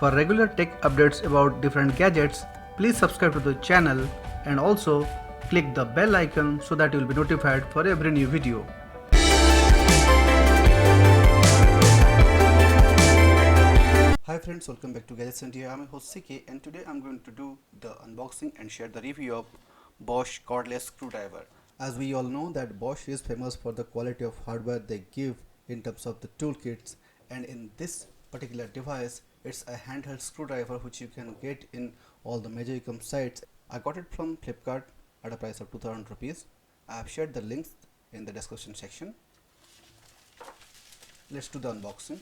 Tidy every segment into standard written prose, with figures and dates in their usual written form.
For regular tech updates about different gadgets, please subscribe to the channel and also click the bell icon so that you will be notified for every new video. Hi friends, welcome back to Gadgets India. I'm your host CK and today I'm going to do the unboxing and share the review of Bosch Cordless screwdriver. As we all know that Bosch is famous for the quality of hardware they give in terms of the toolkits, and in this particular device it's a handheld screwdriver which you can get in all the major e-com sites. I got it from Flipkart at a price of 2000 rupees. I have shared the links in the description section. Let's do the unboxing.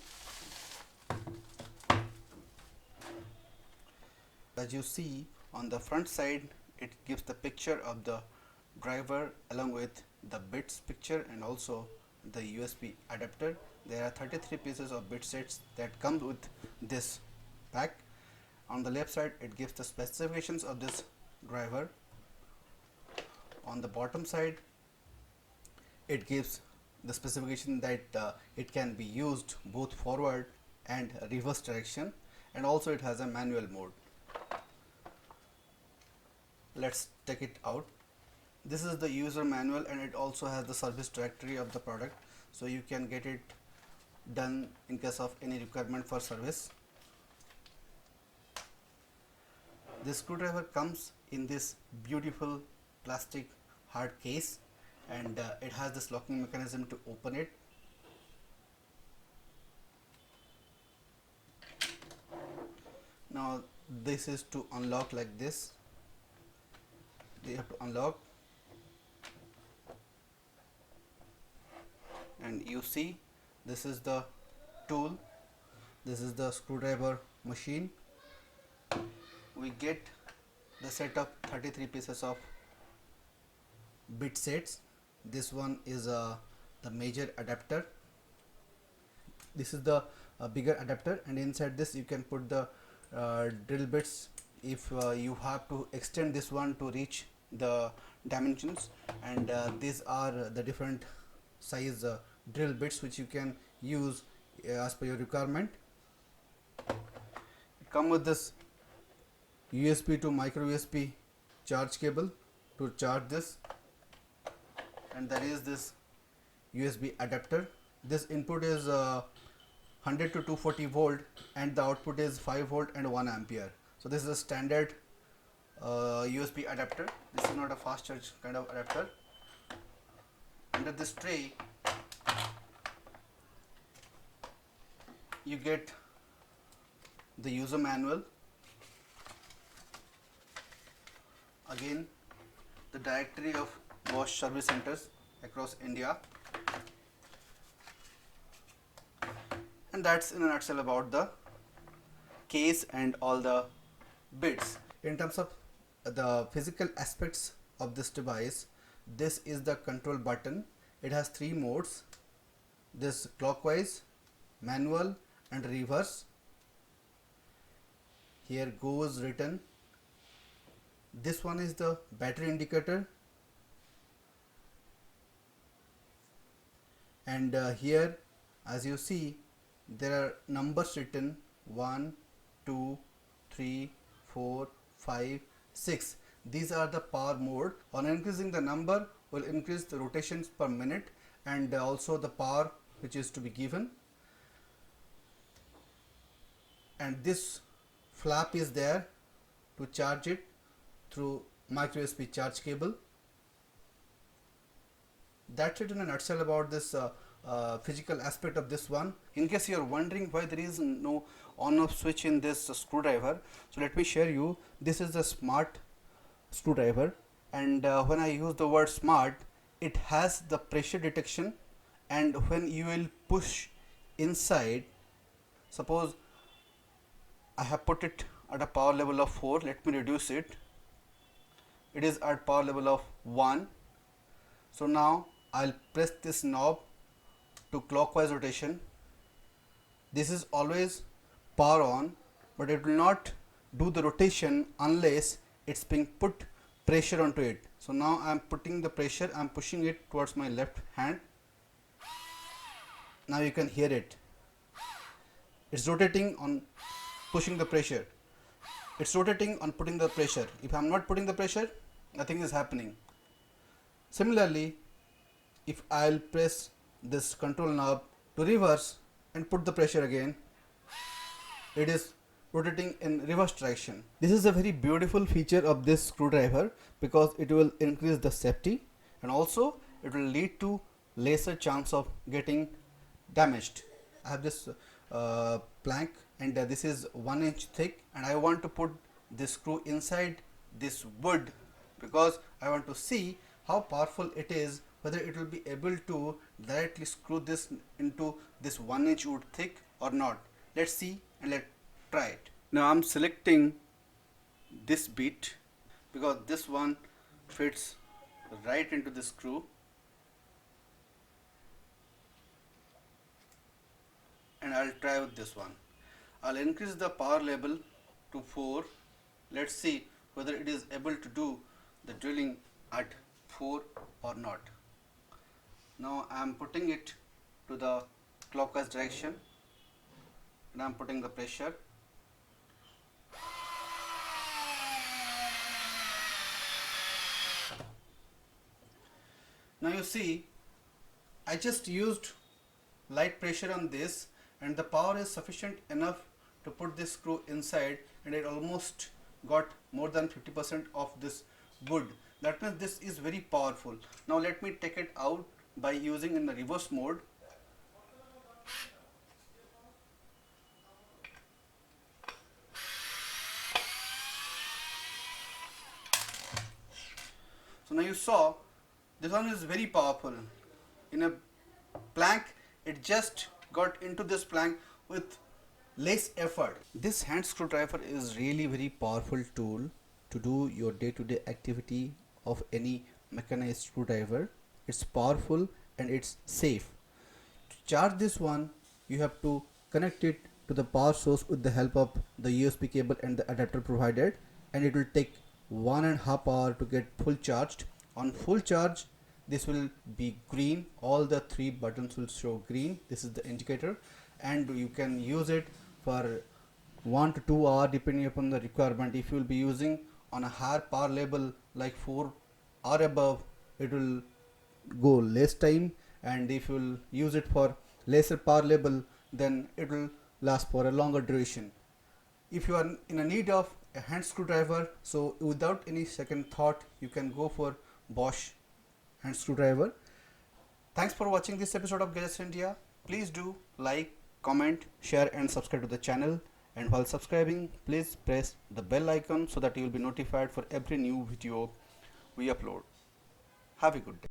As you see on the front side, it gives the picture of the driver along with the bits picture and also the USB adapter. There are 33 pieces of bit sets that come with this pack. On the left side it gives the specifications of this driver. On the bottom side it gives the specification that it can be used both forward and reverse direction, and also it has a manual mode. Let's take it out. This is the user manual and it also has the service directory of the product, so you can get it done in case of any requirement for service. This screwdriver comes in this beautiful plastic hard case, and it has this locking mechanism to open it. Now this is to unlock like this. You have to unlock, and you see this is the tool, this is the screwdriver machine. We get the set of 33 pieces of bit sets. This one is the major adapter. This is the bigger adapter, and inside this you can put the drill bits if you have to extend this one to reach the dimensions, and these are the different size drill bits which you can use as per your requirement. It comes with this USB to micro USB charge cable to charge this, and there is this USB adapter. This input is 100 to 240 volt and the output is 5 volt and 1 ampere. So this is a standard USB adapter. This is not a fast charge kind of adapter. Under this tray you get the user manual, again the directory of Bosch service centers across India, and that's in a nutshell about the case and all the bits. In terms of the physical aspects of this device, this is the control button. It has 3 modes: this clockwise, manual and reverse. Here goes written. This one is the battery indicator, and here as you see there are numbers written 1, 2, 3, 4, 5, 6. These are the power mode. On increasing the number will increase the rotations per minute and also the power which is to be given. And this flap is there to charge it through micro USB charge cable. That's it in a nutshell about this physical aspect of this one. In case you are wondering why there is no on off switch in this screwdriver, so let me share you. This is a smart screwdriver, and when I use the word smart, it has the pressure detection, and when you will push inside, suppose I have put it at a power level of 4, let me reduce it. It is at power level of 1. So now I'll press this knob to clockwise rotation. This is always power on, but it will not do the rotation unless it's being put pressure onto it. So now I am putting the pressure, I am pushing it towards my left hand. Now you can hear it. It's rotating on pushing the pressure. It's rotating on putting the pressure. If I'm not putting the pressure, nothing is happening. Similarly, if I'll press this control knob to reverse and put the pressure again, it is rotating in reverse direction. This is a very beautiful feature of this screwdriver because it will increase the safety and also it will lead to lesser chance of getting damaged. I have this plank and this is 1 inch thick, and I want to put this screw inside this wood because I want to see how powerful it is, whether it will be able to directly screw this into this 1 inch wood thick or not. Let's see and let's try it. Now I'm selecting this bit because this one fits right into the screw, and I'll try with this one. I'll increase the power level to 4. Let's see whether it is able to do the drilling at 4 or not. Now I am putting it to the clockwise direction and I am putting the pressure. Now you see, I just used light pressure on this and the power is sufficient enough to put this screw inside, and it almost got more than 50% of this wood. That means this is very powerful. Now let me take it out by using in the reverse mode. So now you saw this one is very powerful. In a plank, it just got into this plank with less effort. This hand screwdriver is really very powerful tool to do your day-to-day activity of any mechanized screwdriver. It's powerful and it's safe. To charge this one, you have to connect it to the power source with the help of the USB cable and the adapter provided, and it will take 1.5 hours to get full charged. On full charge, this will be green. All the 3 buttons will show green. This is the indicator, and you can use it for 1 to 2 hours depending upon the requirement. If you will be using on a higher power level like 4 or above, it will go less time, and if you will use it for lesser power level, then it will last for a longer duration. If you are in a need of a hand screwdriver, so without any second thought, you can go for Bosch hand screwdriver. Thanks for watching this episode of Gadgets India. Please do like, comment, share and subscribe to the channel, and while subscribing, please press the bell icon so that you will be notified for every new video we upload. Have a good day.